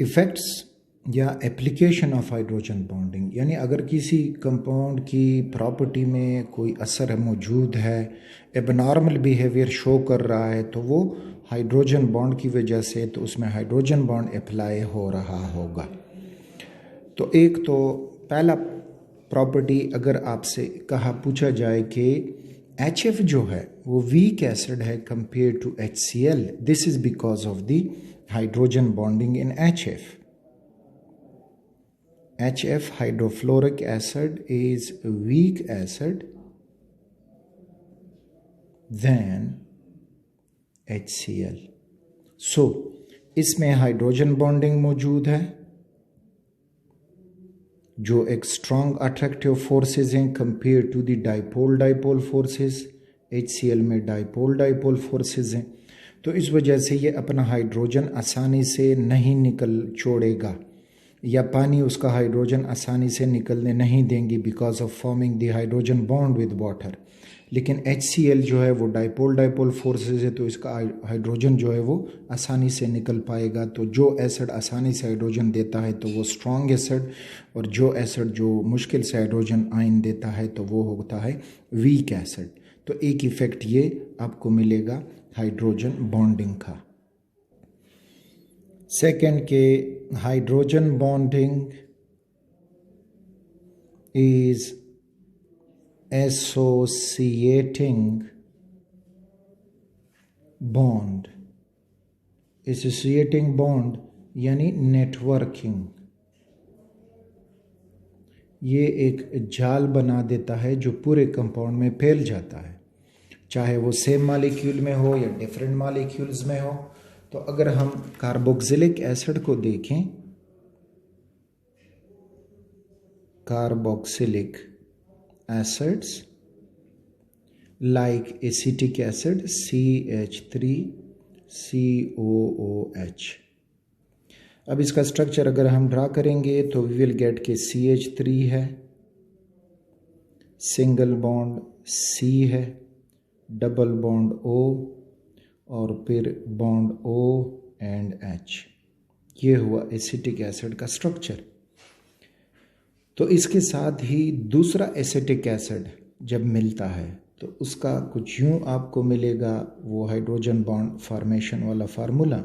Effects या application of hydrogen bonding, यानी अगर किसी कंपाउंड की प्रॉपर्टी में कोई असर मौजूद है, एबनॉर्मल बिहेवियर शो कर रहा है, तो वो हाइड्रोजन बॉन्ड की वजह से तो उसमें हाइड्रोजन बॉन्ड अप्लाई हो रहा होगा। तो एक तो पहला प्रॉपर्टी अगर आपसे पूछा जाए कि HF जो है वो वीक एसिड है compare to HCl, this is because of the hydrogen bonding in HF. HF hydrofluoric acid is weak acid than HCl. So इसमें हाइड्रोजन बॉन्डिंग मौजूद है जो एक स्ट्रॉन्ग अट्रैक्टिव फोर्सेस हैं compare to the dipole dipole forces. HCl में dipole dipole forces हैं, तो इस वजह से ये अपना हाइड्रोजन आसानी से नहीं निकल छोड़ेगा या पानी उसका हाइड्रोजन आसानी से निकलने नहीं देंगी because of forming the hydrogen bond with water. लेकिन HCl जो है वो डाइपोल डाइपोल फोर्सेस है, तो इसका हाइड्रोजन जो है वो आसानी से निकल पाएगा। तो जो एसिड आसानी से हाइड्रोजन देता है तो वो स्ट्रॉन्ग एसिड, और जो एसिड जो मुश्किल से हाइड्रोजन आयन देता है तो वो होता है वीक एसिड। तो एक इफ़ेक्ट ये आपको मिलेगा हाइड्रोजन बॉन्डिंग का। सेकेंड के hydrogen bonding is associating bond. Associating bond यानी नेटवर्किंग, ये एक जाल बना देता है जो पूरे कंपाउंड में फैल जाता है, चाहे वो सेम मॉलिक्यूल में हो या डिफरेंट मॉलिक्यूल्स में हो। तो अगर हम कार्बोक्सिलिक एसिड को देखें, carboxylic acids like acetic acid CH3COOH। अब इसका स्ट्रक्चर अगर हम ड्रा करेंगे तो वी विल गेट के CH3 है, सिंगल बॉन्ड C है, डबल बॉन्ड O और फिर बॉन्ड O एंड H। ये हुआ एसिटिक एसिड का स्ट्रक्चर। तो इसके साथ ही दूसरा एसिटिक एसिड जब मिलता है तो उसका कुछ यूँ आपको मिलेगा वो हाइड्रोजन बॉन्ड फॉर्मेशन वाला फार्मूला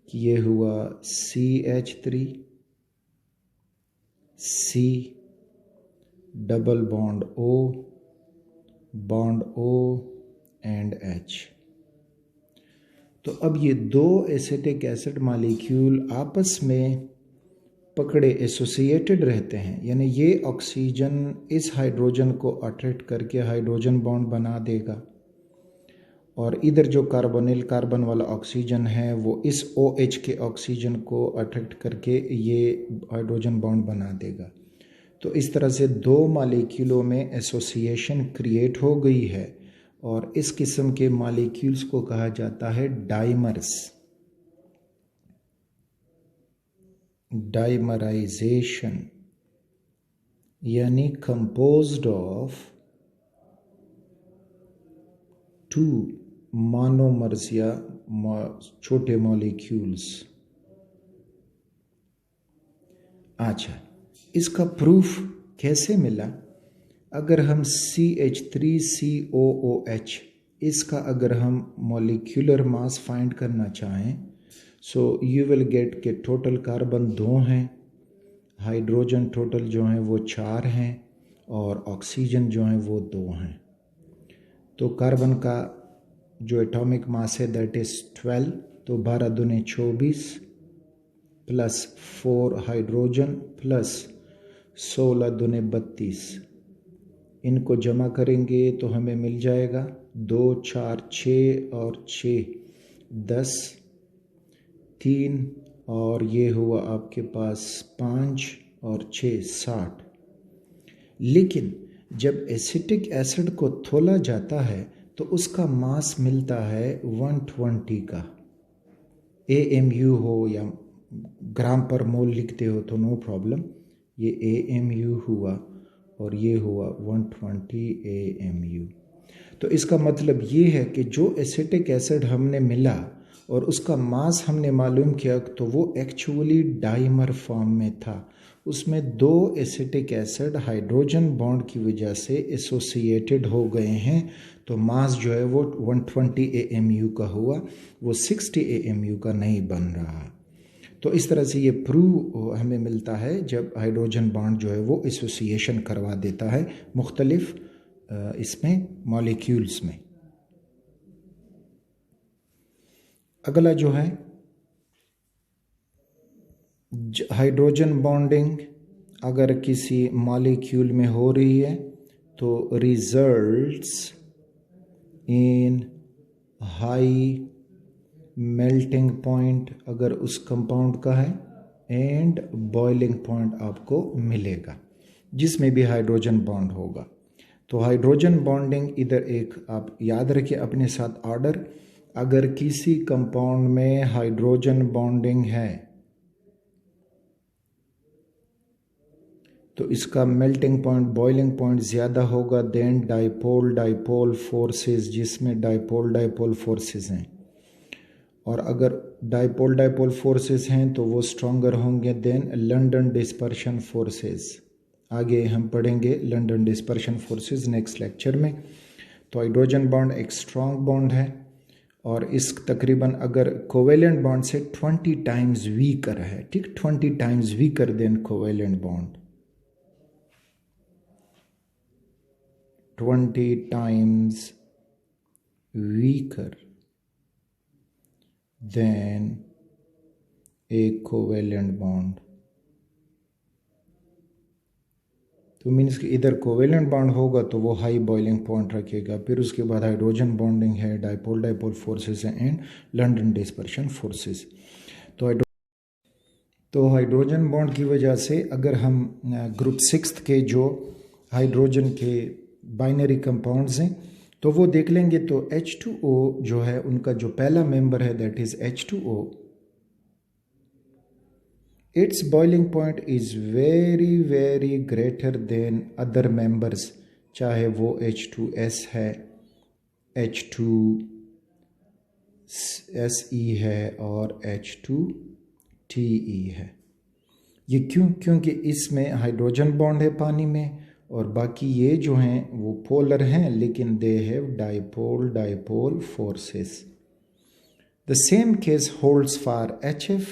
कि ये हुआ CH3 C double bond O and H। तो अब ये दो एसिटिक एसिड मॉलिक्यूल आपस में पकड़े एसोसिएटेड रहते हैं, यानी ये ऑक्सीजन इस हाइड्रोजन को अट्रैक्ट करके हाइड्रोजन बॉन्ड बना देगा, और इधर जो कार्बोनिल कार्बन वाला ऑक्सीजन है वो इस OH के ऑक्सीजन को अट्रैक्ट करके ये हाइड्रोजन बॉन्ड बना देगा। तो इस तरह से दो मॉलिक्यूलों में एसोसिएशन क्रिएट हो गई है, और इस किस्म के मॉलिक्यूल्स को कहा जाता है डाइमर्स। डाइमराइजेशन यानी कंपोज्ड ऑफ टू मोनोमर्स या छोटे मॉलिक्यूल्स। अच्छा, इसका प्रूफ कैसे मिला? अगर हम CH3COOH इसका अगर हम मॉलिक्यूलर मास फाइंड करना चाहें, सो यू विल गेट के टोटल कार्बन 2 हैं, हाइड्रोजन टोटल जो हैं वो 4 हैं, और ऑक्सीजन जो हैं वो 2 हैं। तो कार्बन का जो एटॉमिक मास है दैट इज़ 12, तो 12 दूने 24 प्लस 4 हाइड्रोजन प्लस 16 दूने 32। इनको जमा करेंगे तो हमें मिल जाएगा 2 4 6 और 6 10, 3 और ये हुआ आपके पास 5 और 6 60। लेकिन जब एसिटिक एसिड को तौला जाता है तो उसका मास मिलता है 120 का। AMU हो या ग्राम पर मोल लिखते हो तो नो प्रॉब्लम, ये AMU हुआ और ये हुआ 120 AMU। तो इसका मतलब ये है कि जो एसिटिक एसिड हमने मिला और उसका मास हमने मालूम किया तो वो एक्चुअली डाइमर फॉर्म में था। उसमें 2 एसिटिक एसिड हाइड्रोजन बॉन्ड की वजह से एसोसिएटेड हो गए हैं, तो मास जो है वो 120 AMU का हुआ, वो 60 AMU का नहीं बन रहा। तो इस तरह से ये प्रूव हमें मिलता है जब हाइड्रोजन बॉन्ड जो है वो एसोसिएशन करवा देता है मुख्तलिफ इसमें मॉलिक्यूल्स में। अगला जो है हाइड्रोजन बॉन्डिंग अगर किसी मॉलिक्यूल में हो रही है तो results in high melting point अगर उस कंपाउंड का है एंड बॉइलिंग पॉइंट आपको मिलेगा जिसमें भी हाइड्रोजन बॉन्ड होगा। तो हाइड्रोजन बॉन्डिंग इधर एक आप याद रखिए अपने साथ ऑर्डर, अगर किसी कंपाउंड में हाइड्रोजन बॉन्डिंग है तो इसका मेल्टिंग पॉइंट बॉइलिंग पॉइंट ज़्यादा होगा देन डाइपोल डाइपोल फोर्सेस, जिसमें डाइपोल डाइपोल फोर्सेस हैं। और अगर डाइपोल डाइपोल फोर्सेस हैं तो वो स्ट्रॉन्गर होंगे देन लंडन डिस्पर्शन फोर्सेस। आगे हम पढ़ेंगे London dispersion forces next lecture में। तो हाइड्रोजन बॉन्ड एक स्ट्रॉन्ग बॉन्ड है और इस तकरीबन अगर कोवेलेंट बॉन्ड से 20 टाइम्स वीकर है, ठीक, 20 times weaker then covalent bond, 20 times weaker than a covalent bond। तो मीन्स कि इधर कोवेलेंट बॉन्ड होगा तो वो हाई बॉइलिंग पॉइंट रखेगा, फिर उसके बाद हाइड्रोजन बॉन्डिंग है, डाइपोल डाइपोल फोर्सेस हैं एंड लंडन डिस्पर्शन फोर्सेस। तो हाइड्रोजन बॉन्ड की वजह से अगर हम ग्रुप 6 के जो हाइड्रोजन के बाइनरी कंपाउंड्स हैं तो वो देख लेंगे तो H2O जो है उनका जो पहला मेंबर है that is H2O, it's boiling point is very very greater than other members, चाहे वो H2S है, H2SE है और H2TE है। ये क्यों? क्योंकि इसमें हाइड्रोजन बॉन्ड है पानी में और बाकी ये जो हैं वो पोलर हैं लेकिन they have dipole dipole forces. The same case holds for HF।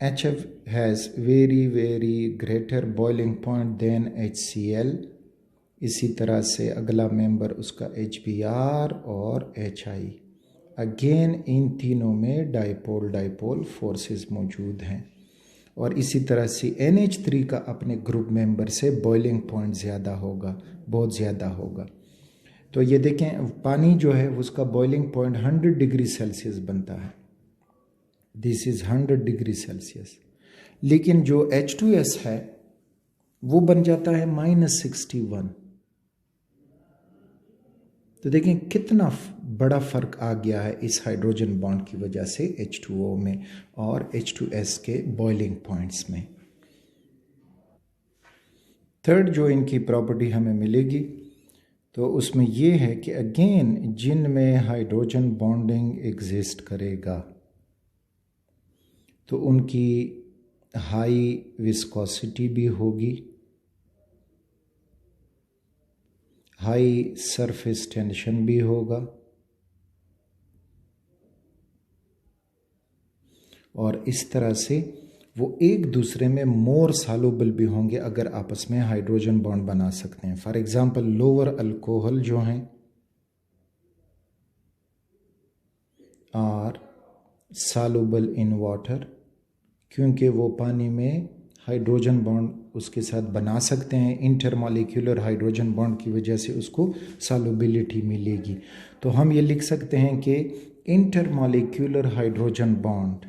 HF has very very greater boiling point than HCl। इसी तरह से अगला मेंबर उसका HBr और HI। अगेन इन तीनों में डाइपोल डाइपोल फोर्सेस मौजूद हैं और इसी तरह से NH3 का अपने ग्रुप मेंबर से बॉइलिंग पॉइंट ज़्यादा होगा, बहुत ज़्यादा होगा। तो ये देखें पानी जो है उसका बॉइलिंग पॉइंट 100 डिग्री सेल्सियस बनता है, दिस इज़ 100 डिग्री सेल्सियस, लेकिन जो H2S है वो बन जाता है -61। तो देखें कितना बड़ा फ़र्क आ गया है इस हाइड्रोजन बॉन्ड की वजह से H2O में और H2S के बॉइलिंग पॉइंट्स में। थर्ड जो इनकी प्रॉपर्टी हमें मिलेगी तो उसमें ये है कि अगेन जिन में हाइड्रोजन बॉन्डिंग एग्जिस्ट करेगा तो उनकी हाई विस्कोसिटी भी होगी, हाई सरफेस टेंशन भी होगा और इस तरह से वो एक दूसरे में मोर सॉल्युबल भी होंगे अगर आपस में हाइड्रोजन बॉन्ड बना सकते हैं। फॉर एग्जांपल लोअर अल्कोहल जो हैं आर सॉल्युबल इन वाटर, क्योंकि वो पानी में हाइड्रोजन बॉन्ड उसके साथ बना सकते हैं, इंटरमॉलिक्यूलर हाइड्रोजन बॉन्ड की वजह से उसको सॉल्युबिलिटी मिलेगी। तो हम ये लिख सकते हैं कि intermolecular hydrogen bond,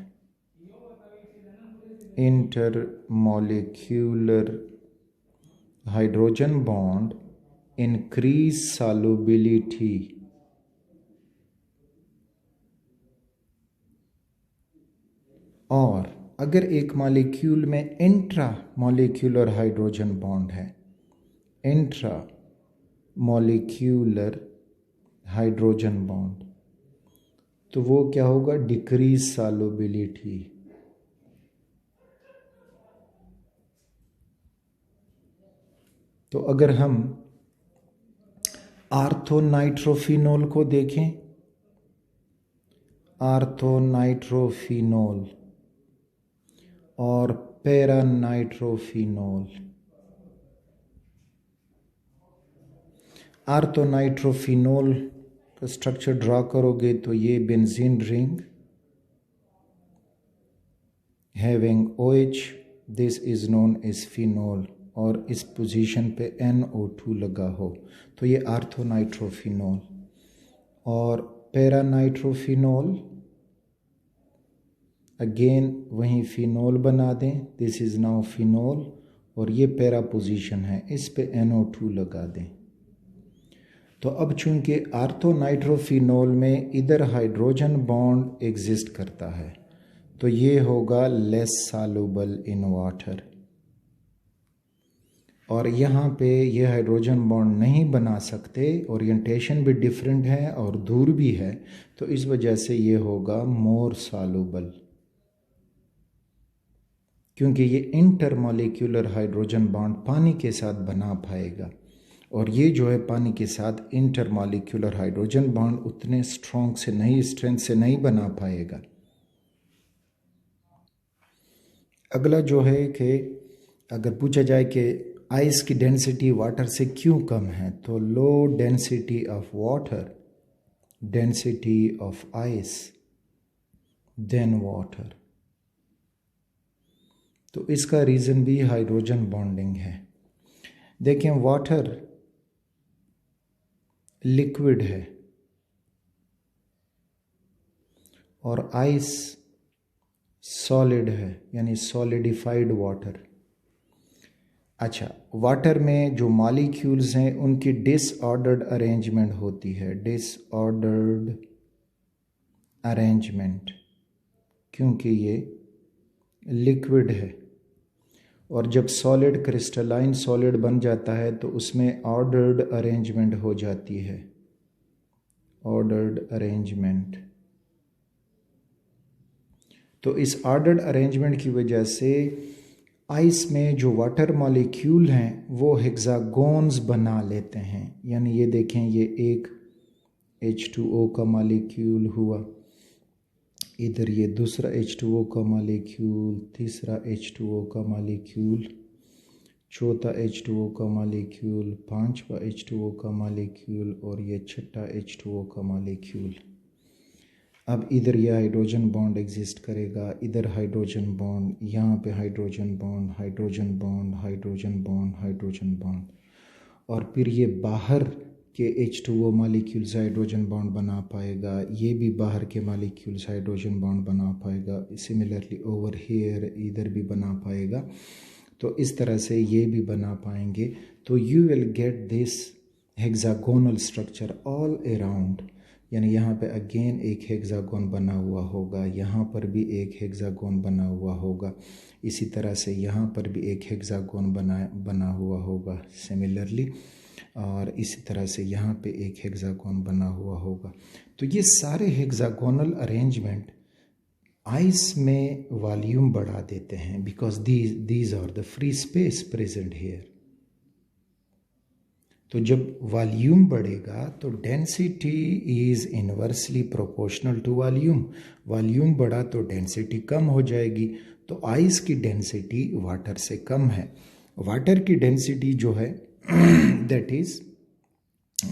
intermolecular hydrogen bond increase solubility और अगर एक मॉलिक्यूल में इंट्रा मॉलिक्यूलर हाइड्रोजन बॉन्ड है, इंट्रा मॉलिक्यूलर हाइड्रोजन बॉन्ड, तो वो क्या होगा, डिक्रीज सॉल्युबिलिटी। तो अगर हम आर्थोनाइट्रोफिनोल को देखें, आर्थोनाइट्रोफिनोल और पैरानाइट्रोफिनोल। आर्थोनाइट्रोफिनोल का स्ट्रक्चर ड्रा करोगे तो ये benzene ring having OH, this is known as phenol, और इस पोजीशन पे NO2 लगा हो तो ये आर्थोनाइट्रोफिनोल। और पैरानाइट्रोफिनोल अगेन वहीं फिनोल बना दें, दिस इज नाउ फिनोल, और ये पैरा पोजीशन है, इस पे NO2 लगा दें। तो अब चूंकि आर्थोनाइट्रोफिनोल में इधर हाइड्रोजन बॉन्ड एग्जिस्ट करता है तो ये होगा लेस सॉल्युबल इन वाटर, और यहाँ पे ये हाइड्रोजन बॉन्ड नहीं बना सकते, ओरिएंटेशन भी डिफरेंट है और दूर भी है, तो इस वजह से ये होगा मोर सॉल्युबल, क्योंकि ये इंटरमॉलिक्यूलर हाइड्रोजन बॉन्ड पानी के साथ बना पाएगा, और ये जो है पानी के साथ इंटरमॉलिक्यूलर हाइड्रोजन बॉन्ड उतने स्ट्रेंथ से नहीं बना पाएगा। अगला जो है कि अगर पूछा जाए कि आइस की डेंसिटी वाटर से क्यों कम है, तो low density of water, density of ice than water, तो इसका रीज़न भी हाइड्रोजन बॉन्डिंग है। देखें, वाटर लिक्विड है और आइस सॉलिड है, यानी सॉलिडिफाइड वाटर। अच्छा, वाटर में जो मॉलिक्यूल्स हैं उनकी डिसऑर्डर्ड अरेंजमेंट होती है, डिसऑर्डर्ड अरेंजमेंट, क्योंकि ये लिक्विड है, और जब सॉलिड क्रिस्टलाइन सॉलिड बन जाता है तो उसमें ऑर्डर्ड अरेंजमेंट हो जाती है, ऑर्डर्ड अरेंजमेंट। तो इस ऑर्डर्ड अरेंजमेंट की वजह से आइस में जो वाटर मॉलिक्यूल हैं वो हेक्सागोन्स बना लेते हैं, यानी ये देखें, ये एक H2O का मॉलिक्यूल हुआ, इधर ये दूसरा H2O का मॉलिक्यूल, तीसरा H2O का मॉलिक्यूल, चौथा H2O का मॉलिक्यूल, पांचवा H2O का मॉलिक्यूल, और ये छठा H2O का मॉलिक्यूल। अब इधर ये हाइड्रोजन बॉन्ड एग्जिस्ट करेगा, इधर हाइड्रोजन बॉन्ड, यहाँ पे hydrogen bond, hydrogen bond, hydrogen bond, hydrogen bond, और फिर ये बाहर के H2O मॉलिक्यूल्स हाइड्रोजन बॉन्ड बना पाएगा, ये भी बाहर के मॉलिक्यूल्स हाइड्रोजन बॉन्ड बना पाएगा, सिमिलरली ओवर हियर इधर भी बना पाएगा, तो इस तरह से ये भी बना पाएंगे। तो you will get this hexagonal structure all around, यानी यहाँ पे अगेन एक हेक्सागोन बना हुआ होगा, यहाँ पर भी एक हेक्सागोन बना हुआ होगा, इसी तरह से यहाँ पर भी एक हेक्सागोन बना हुआ होगा सिमिलरली, और इसी तरह से यहाँ पे एक हेक्सागोन बना हुआ होगा। तो ये सारे हेक्सागोनल अरेंजमेंट आइस में वॉल्यूम बढ़ा देते हैं, because these are the free space present here. तो जब वॉल्यूम बढ़ेगा तो density is inversely proportional to volume, volume बढ़ा तो डेंसिटी कम हो जाएगी। तो आइस की डेंसिटी वाटर से कम है, वाटर की डेंसिटी जो है दैट इज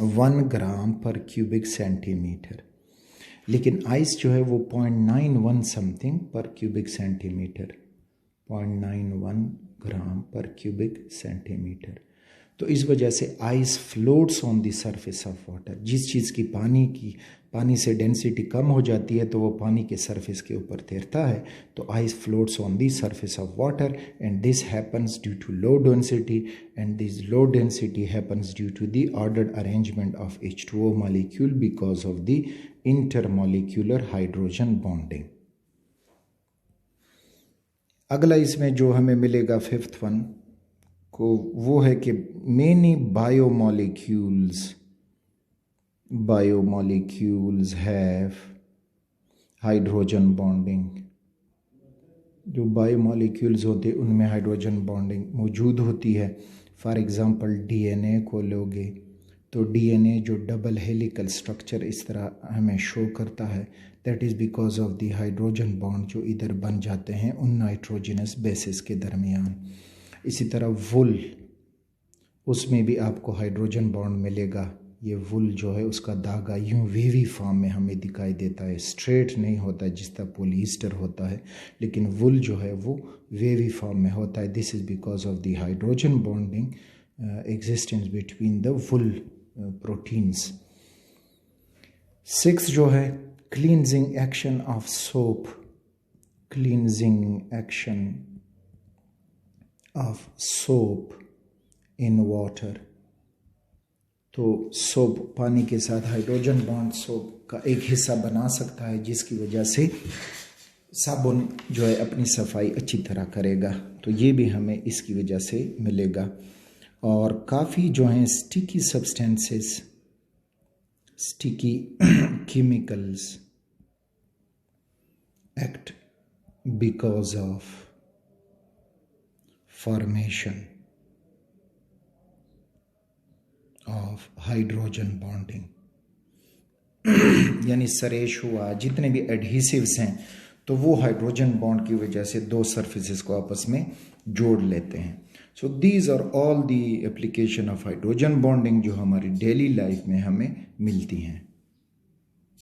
1 ग्राम पर क्यूबिक सेंटीमीटर, लेकिन आइस जो है वो 0.91 समथिंग पर क्यूबिक सेंटीमीटर, 0.91 ग्राम पर क्यूबिक सेंटीमीटर। तो इस वजह से ice floats on the surface of water, जिस चीज़ की पानी से डेंसिटी कम हो जाती है तो वो पानी के सरफेस के ऊपर तैरता है, तो ice floats on the surface of water, and this happens due to low density, and this low density happens due to the ordered arrangement of H2O molecule because of the intermolecular hydrogen bonding. अगला इसमें जो हमें मिलेगा fifth one को, वो है कि many biomolecules have hydrogen bonding, जो बायोमॉलिक्यूल्स होते हैं उनमें हाइड्रोजन बॉन्डिंग मौजूद होती है। फॉर एग्ज़ाम्पल डीएनए को लोगे तो डीएनए जो डबल हेलिकल स्ट्रक्चर इस तरह हमें शो करता है, that is because of the hydrogen bond जो इधर बन जाते हैं उन नाइट्रोजनस बेसिस के दरमियान। इसी तरह वुल, उसमें भी आपको हाइड्रोजन बॉन्ड मिलेगा। ये वुल जो है उसका धागा यूं वेवी फॉर्म में हमें दिखाई देता है, स्ट्रेट नहीं होता है जिस तरह पोलिएस्टर होता है, लेकिन वुल जो है वो वेवी फॉर्म में होता है। This is because of the hydrogen bonding existence between the wool proteins. 6 जो है cleansing action of soap, cleansing action of soap in water. तो सोप पानी के साथ हाइड्रोजन बॉन्ड सोप का एक हिस्सा बना सकता है, जिसकी वजह से साबुन जो है अपनी सफाई अच्छी तरह करेगा। तो ये भी हमें इसकी वजह से मिलेगा। और काफ़ी जो हैं sticky substances, sticky chemicals act because of formation of hydrogen bonding. यानी सरेश हुआ, जितने भी एडहेसिव्स हैं तो वो हाइड्रोजन बॉन्ड की वजह से दो सरफेसेस को आपस में जोड़ लेते हैं। So these are all the application of hydrogen bonding जो हमारी डेली लाइफ में हमें मिलती हैं।